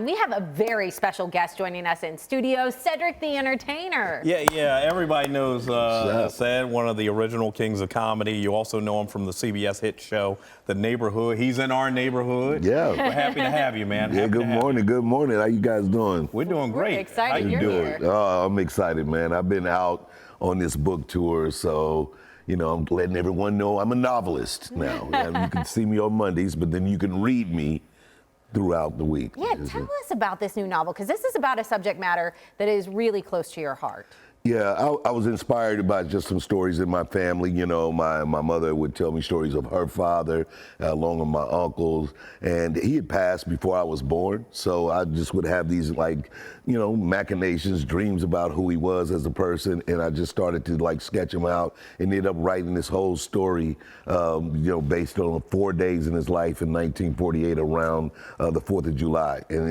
and we have a very special guest joining us in studio, Cedric The Entertainer. Yeah, everybody knows Ced, one of the original kings of comedy. You also know him from the CBS hit show, The Neighborhood. He's in our neighborhood. Yeah. We're happy to have you, man. Yeah, good morning. Good morning. How you guys doing? We're doing great. We're excited you're here. Oh, I'm excited, man. I've been out on this book tour, so you know, I'm letting everyone know I'm a novelist now. And you can see me on Mondays, but then you can read me throughout the week. Yeah, tell us about this new novel, because this is about a subject matter that is really close to your heart. Yeah, I was inspired by just some stories in my family. You know, my mother would tell me stories of her father, along with my uncles, and he had passed before I was born. So I just would have these, like, you know, machinations, dreams about who he was as a person, and I just started to like sketch him out and ended up writing this whole story, you know, based on 4 days in his life in 1948 around the 4th of July. And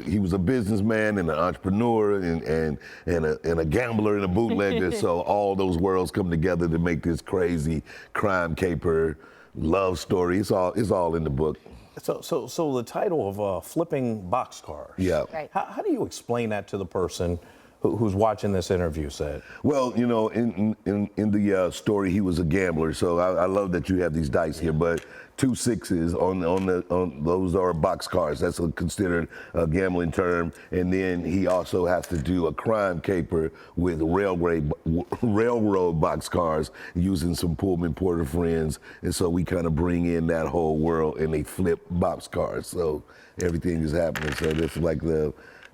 he was a businessman and an entrepreneur and a gambler and a bootlegger. So all those worlds come together to make this crazy crime caper love story. It's all in the book. So the title of Flipping Boxcars. Yeah. Right. How do you explain that to the person who's watching this interview, Ced? Well, you know, in the story, he was a gambler. So I love that you have these dice here, but 2 6s on those are boxcars. That's considered a gambling term. And then he also has to do a crime caper with railroad boxcars using some Pullman Porter friends. And so we kind of bring in that whole world, and they flip boxcars. So everything is happening. So it's like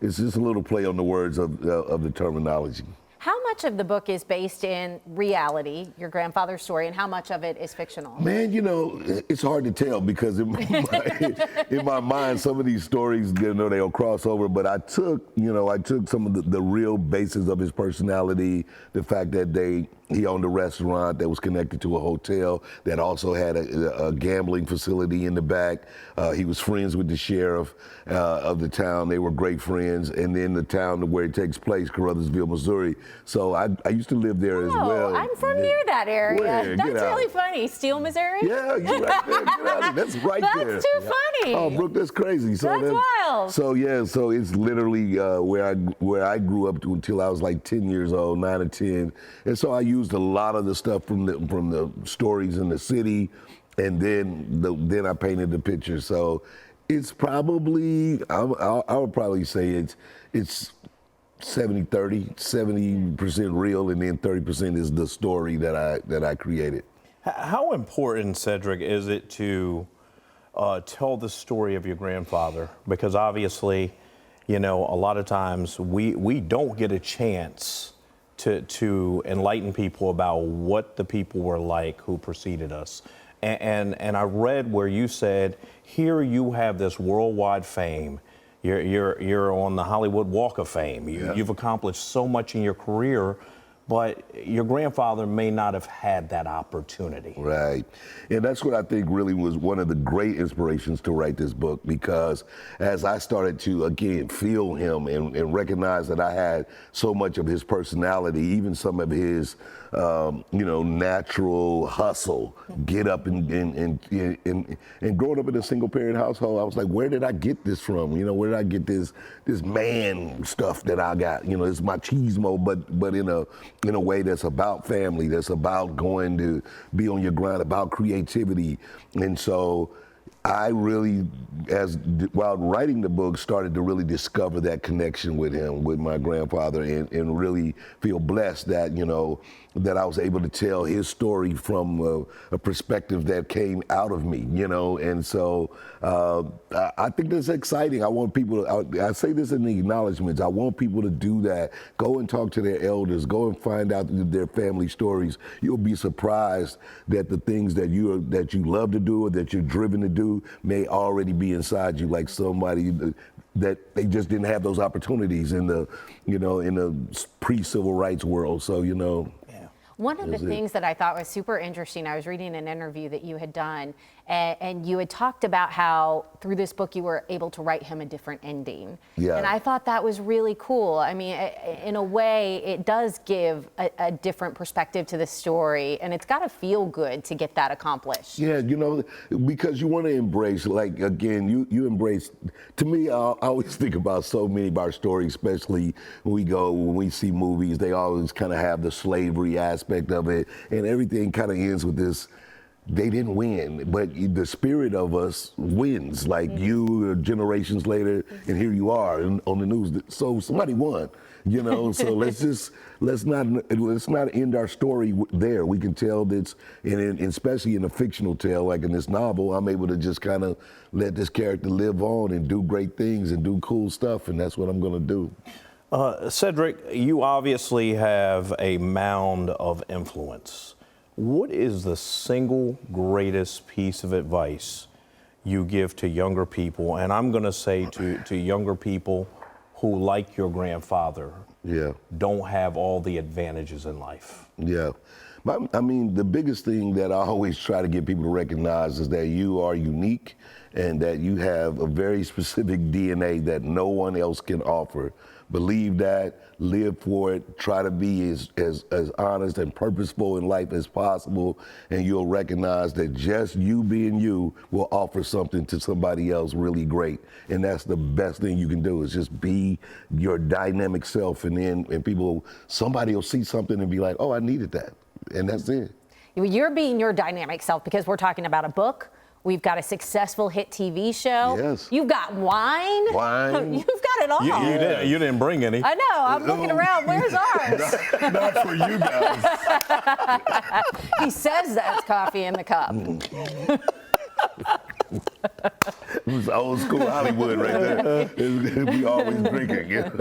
it's just a little play on the words of the terminology. How much of the book is based in reality, your grandfather's story, and how much of it is fictional? Man, you know, it's hard to tell because in my mind, some of these stories, you know, they'll cross over. But I took some of the real basis of his personality, the fact that he owned a restaurant that was connected to a hotel that also had a gambling facility in the back. He was friends with the sheriff of the town. They were great friends. And then the town where it takes place, Carruthersville, Missouri. So I used to live there as well. I'm from near that area. Where? That's really funny. Steele, Missouri? Yeah, you're right there. Get out. That's right there. That's too funny. Oh, Brooke, that's crazy. So that's wild. So yeah, so it's literally where I grew up to until I was like 10 years old, 9 or 10. And so I used a lot of the stuff from the stories in the city, and then I painted the picture. So it's probably I would probably say it's 70-30, 70% real, and then 30% is the story that I created. How important, Cedric, is it to tell the story of your grandfather? Because obviously, you know, a lot of times we don't get a chance to enlighten people about what the people were like who preceded us. And I read where you said, here you have this worldwide fame. You're on the Hollywood Walk of Fame. You've accomplished so much in your career, but your grandfather may not have had that opportunity. Right. And that's what I think really was one of the great inspirations to write this book, because as I started to, again, feel him and recognize that I had so much of his personality, even some of his, natural hustle, get up and growing up in a single parent household, I was like, where did I get this from? You know, where did I get this man stuff that I got? You know, it's machismo, but in a way that's about family, that's about going to be on your grind, about creativity. And so I really, while writing the book, started to really discover that connection with him, with my grandfather, and really feel blessed that, you know, that I was able to tell his story from a perspective that came out of me, you know. And so I think that's exciting. I want people to, I say this in the acknowledgments, I want people to do that. Go and talk to their elders. Go and find out their family stories. You'll be surprised that the things that you love to do or that you're driven to do may already be inside you, like somebody that they just didn't have those opportunities in the pre-civil rights world. So, you know. One of the things that I thought was super interesting, I was reading an interview that you had done, And you had talked about how through this book you were able to write him a different ending. Yeah. And I thought that was really cool. I mean, in a way, it does give a different perspective to the story, and it's got to feel good to get that accomplished. Yeah, you know, because you want to embrace, like, again, you embrace, to me, I always think about so many of our stories, especially when we see movies, they always kind of have the slavery aspect of it, and everything kind of ends with this, they didn't win, but the spirit of us wins, like you generations later, and here you are on the news. So somebody won, you know, so let's not end our story there. We can tell this, and especially in a fictional tale, like in this novel, I'm able to just kind of let this character live on and do great things and do cool stuff, and that's what I'm gonna do. Cedric, you obviously have a mound of influence. What is the single greatest piece of advice you give to younger people? And I'm going to say to younger people who, like your grandfather, don't have all the advantages in life. Yeah. I mean, the biggest thing that I always try to get people to recognize is that you are unique and that you have a very specific DNA that no one else can offer. Believe that, live for it, try to be as honest and purposeful in life as possible, and you'll recognize that just you being you will offer something to somebody else really great. And that's the best thing you can do, is just be your dynamic self, and then somebody will see something and be like, oh, I needed that. And that's it. You're being your dynamic self because we're talking about a book. We've got a successful hit TV show. Yes. You've got wine. Wine. You've got it all. You didn't bring any. I know. I'm looking around. Where's ours? Not for you guys. He says that's coffee in the cup. It was old school Hollywood right there. We always drinking.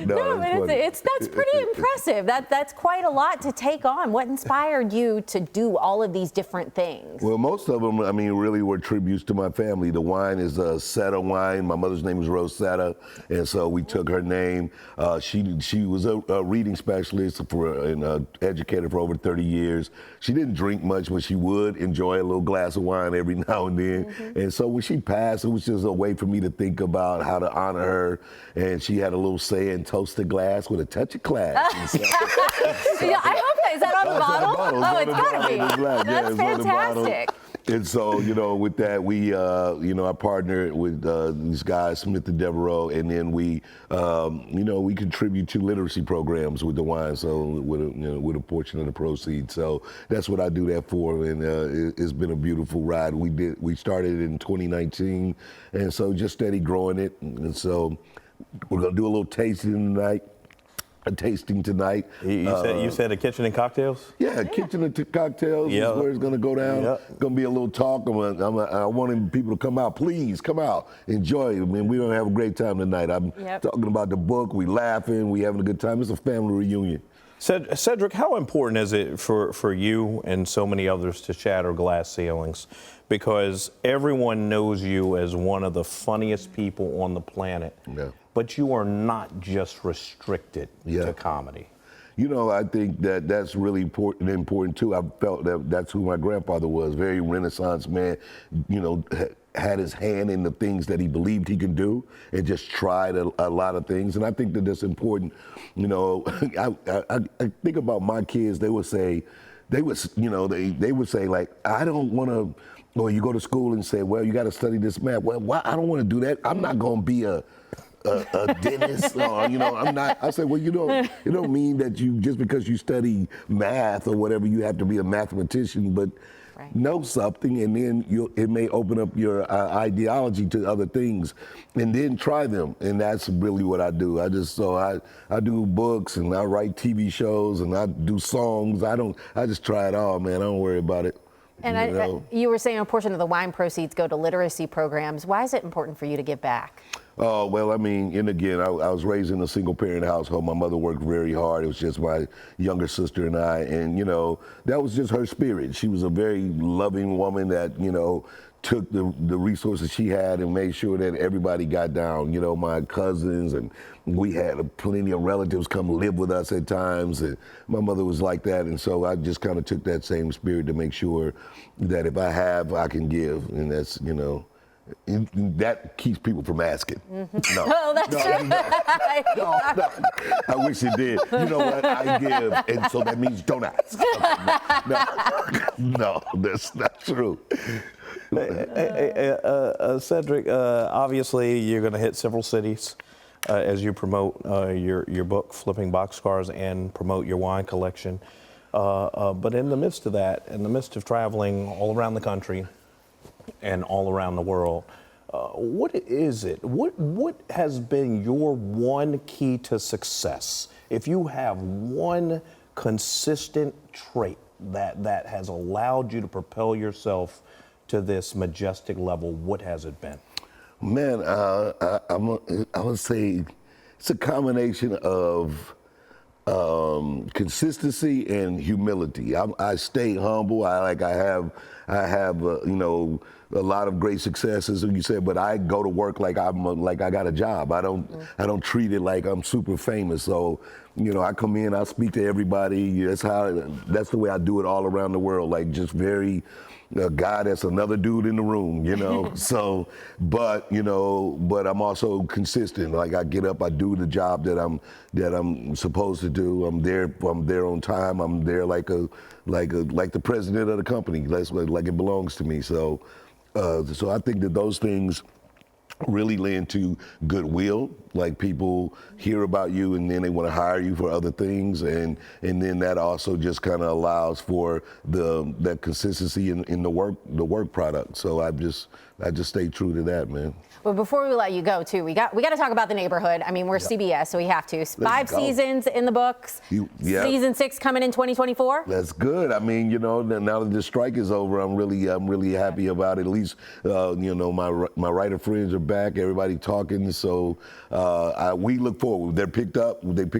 That's pretty impressive. That's quite a lot to take on. What inspired you to do all of these different things? Well, most of them, I mean, really were tributes to my family. The wine is Seta wine. My mother's name is Rosetta, and so we took her name. She was a reading specialist and an educator for over 30 years. She didn't drink much, but she would enjoy a little glass of wine every now and then. Mm-hmm. And so when she passed, it was just a way for me to think about how to honor her. And she had a little saying, toast a glass with a touch of class. Yeah, I hope that, is that on the bottle? Oh, it's gotta be. That's fantastic. And so, you know, with that, we, I partnered with these guys, Smith and Devereaux, and then we, we contribute to literacy programs with the wine, so with a portion of the proceeds. So that's what I do that for, and it's been a beautiful ride. We started in 2019, and so just steady growing it. And so we're gonna do a little tasting tonight. You said a kitchen and cocktails? Yeah, kitchen and cocktails is where it's going to go down. Going to be a little talk. I want people to come out. Please come out, enjoy it. I mean, we're going to have a great time tonight. I'm talking about the book. We laughing. We having a good time. It's a family reunion. Cedric, how important is it for you and so many others to shatter glass ceilings? Because everyone knows you as one of the funniest people on the planet. Yeah. But you are not just restricted to comedy. You know, I think that's really important too. I felt that's who my grandfather was, very Renaissance man, you know, had his hand in the things that he believed he could do and just tried a lot of things. And I think that's important. You know, I think about my kids, they would say like, I don't want to, or you go to school and say, well, you got to study this math. Well, why? I don't want to do that. I'm not going to be a dentist, or, I'm not. I said, well, it don't mean that just because you study math or whatever, you have to be a mathematician, but know something, and then it may open up your ideology to other things, and then try them. And that's really what I do. I do books, and I write TV shows, and I do songs. I just try it all, man. I don't worry about it. And you were saying a portion of the wine proceeds go to literacy programs. Why is it important for you to give back? Oh, well, I mean, and again, I was raised in a single-parent household. My mother worked very hard. It was just my younger sister and I, and, that was just her spirit. She was a very loving woman that, took the resources she had and made sure that everybody got down. You know, my cousins, and we had plenty of relatives come live with us at times, and my mother was like that, and so I just kind of took that same spirit to make sure that if I have, I can give, and that's, you know, that keeps people from asking. Mm-hmm. No, oh, that's no, I wish it did. You know what? I give, and so that means don't ask. No, that's not true. Cedric, obviously you're going to hit several cities as you promote your book, Flipping Boxcars, and promote your wine collection. But in the midst of that, in the midst of traveling all around the country and all around the world, what is it? What has been your one key to success? If you have one consistent trait that has allowed you to propel yourself to this majestic level, what has it been? Man, I would say it's a combination of consistency and humility. I stay humble. I have you know, a lot of great successes, as you said, but I go to work like I got a job. I don't treat it like I'm super famous. So, you know, I come in, I speak to everybody. That's the way I do it all around the world. Like, just very a guy that's another dude in the room, you know. So, but I'm also consistent. Like, I get up, I do the job that I'm supposed to do. I'm there on time. I'm there like the president of the company. That's like it belongs to me. So I think that those things really lend to goodwill. Like, people hear about you and then they want to hire you for other things, and then that also just kind of allows for that consistency in the work product. So I just stay true to that, man. Well, before we let you go, too, we got to talk about The Neighborhood. I mean, we're CBS, so we have to. 5 seasons in the books. Season 6 coming in 2024. That's good. I mean, you know, now that the strike is over, I'm really happy about it. At least, you know, my writer friends are back. Everybody talking. So we look forward. They picked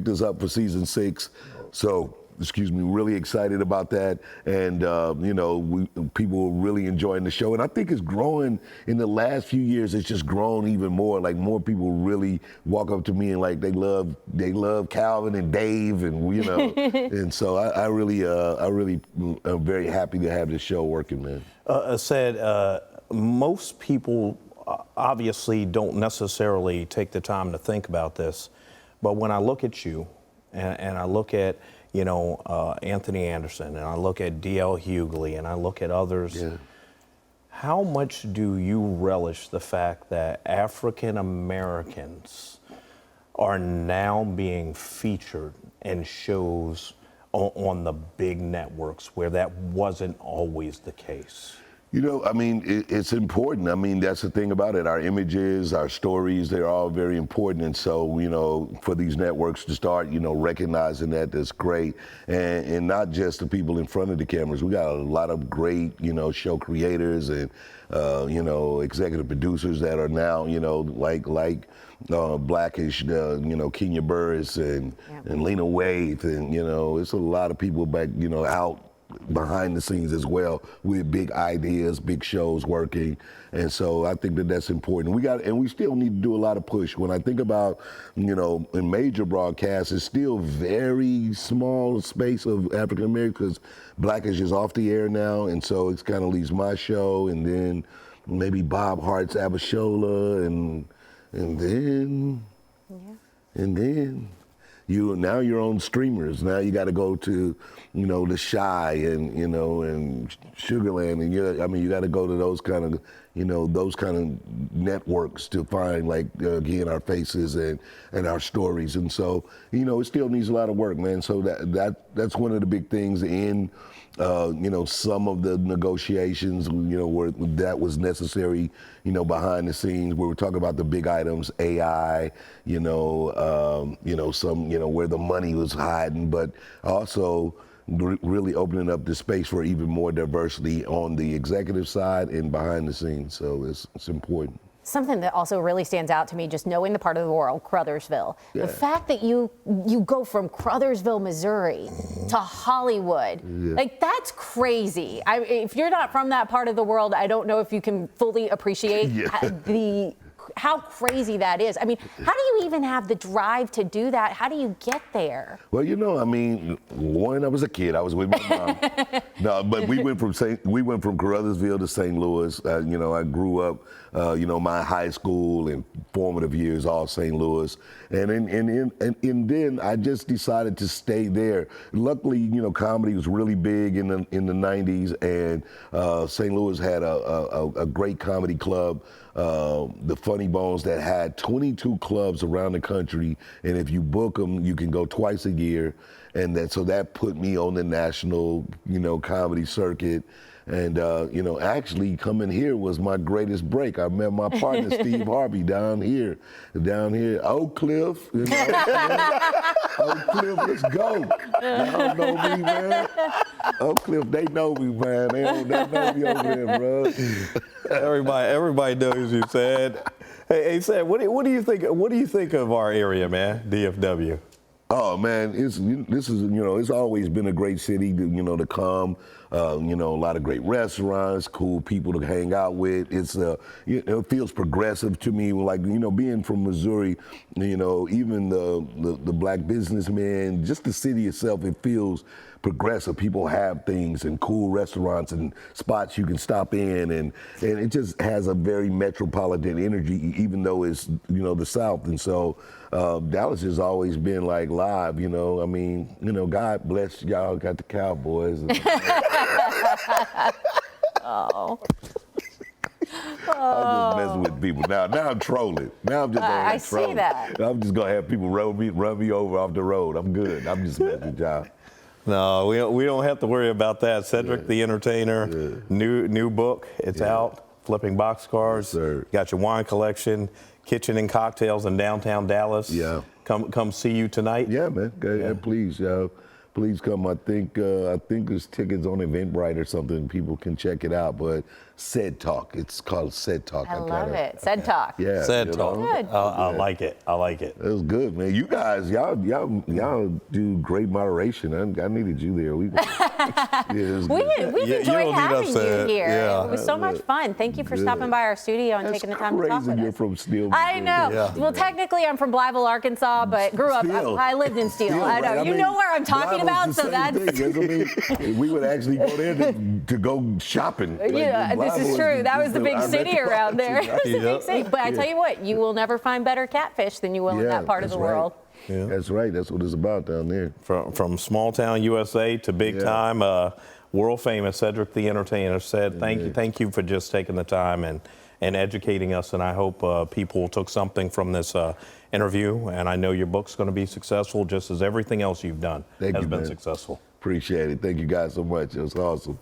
us up for season 6. So, excuse me, really excited about that. And, you know, people are really enjoying the show. And I think it's growing in the last few years. It's just grown even more. Like, more people really walk up to me and, like, they love Calvin and Dave, and, you know. And so I really am very happy to have this show working, man. Said, most people obviously don't necessarily take the time to think about this. But when I look at you and I look at, you know, Anthony Anderson, and I look at D.L. Hughley, and I look at others, how much do you relish the fact that African Americans are now being featured in shows on the big networks where that wasn't always the case? You know, I mean, it's important. I mean, that's the thing about it. Our images, our stories, they're all very important. And so, you know, for these networks to start, you know, recognizing that's great. And not just the people in front of the cameras. We got a lot of great, you know, show creators and, you know, executive producers that are now, you know, like Blackish, you know, Kenya Burris and Lena Waithe. And, you know, it's a lot of people back, you know, out behind the scenes as well, with big ideas, big shows working. And so I think that's important. We still need to do a lot of push. When I think about, you know, in major broadcasts, it's still very small space of African Americans. Blackish is off the air now, and so it's kind of leaves my show, and then maybe Bob Hart's Abishola, and then you're on streamers. Now you got to go to, you know, The Shy and, you know, and Sugarland, and you got to go to those kind of, you know, those kind of networks to find, like, again, our faces and our stories. And so, you know, it still needs a lot of work, man. So that's one of the big things in, you know, some of the negotiations, you know, where that was necessary, you know, behind the scenes, where we're talking about the big items, AI, you know, some, you know, where the money was hiding, but also really opening up the space for even more diversity on the executive side and behind the scenes. So it's important. Something that also really stands out to me, just knowing the part of the world, Crothersville. The fact that you go from Crothersville, Missouri to Hollywood, like that's crazy. If you're not from that part of the world, I don't know if you can fully appreciate how crazy that is. I mean, how do you even have the drive to do that? How do you get there? Well, you know, I mean, when I was a kid, I was with my mom. No, but we went from Crothersville to St. Louis. You know, I grew up, you know, my high school and formative years all St. Louis, and then I just decided to stay there. Luckily, you know, comedy was really big in the 90s, and St. Louis had a great comedy club. The Funny Bones, that had 22 clubs around the country, and if you book them, you can go twice a year, and so that put me on the national, you know, comedy circuit. And you know, actually coming here was my greatest break. I met my partner Steve Harvey down here, Oak Cliff. You know, Oak Cliff, let's go. Y'all know me, man. Oak Cliff, they know me, man. They know me over there, bro. Everybody knows you, Ced. Hey, Ced, what do you think? What do you think of our area, man? DFW. Oh man, it's always been a great city to come. You know, a lot of great restaurants, cool people to hang out with. It feels progressive to me. Like, you know, being from Missouri, you know, even the black businessmen, just the city itself, it feels progressive. People have things and cool restaurants and spots you can stop in, and it just has a very metropolitan energy, even though it's, you know, the South. And so Dallas has always been like live, you know. I mean, you know, God bless y'all got the Cowboys. Oh. I'm just messing with people. Now I'm trolling. Now I'm just I trolling. see that. I'm just gonna have people run me over off the road. I'm good. I'm just messing with y'all. No, we don't have to worry about that. Cedric the Entertainer, new book. It's out. Flipping Boxcars. Yes, sir. Got your wine collection, kitchen and cocktails in downtown Dallas. Yeah. Come see you tonight. Yeah, man. Please, please come. I think there's tickets on Eventbrite or something. People can check it out. But Ced Talk. It's called Ced Talk. I love it. Ced Talk. Yeah. Ced Talk. Good. I like it. I like it. It was good, man. You guys, y'all do great moderation. I needed you there. We've Yeah, enjoyed having you here. Yeah. It was so much fun. Thank you for stopping by our studio and taking the time to talk with us. You're from Steele. I know. Yeah. Well, technically, I'm from Blytheville, Arkansas, but grew up. Steele. I lived in Steele. Steele, I know. right? You know where I'm talking about, so that's. We would actually go there to go shopping. Yeah, this is true. That was the big city around there. It was the big city. But I tell you what, you will never find better catfish than you will in that part of the world. Yeah. That's right. That's what it's about down there. From small town USA to big time, world famous Cedric the Entertainer said, thank you for just taking the time and educating us. And I hope people took something from this interview. And I know your book's going to be successful, just as everything else you've done has been successful. Appreciate it. Thank you guys so much. It was awesome.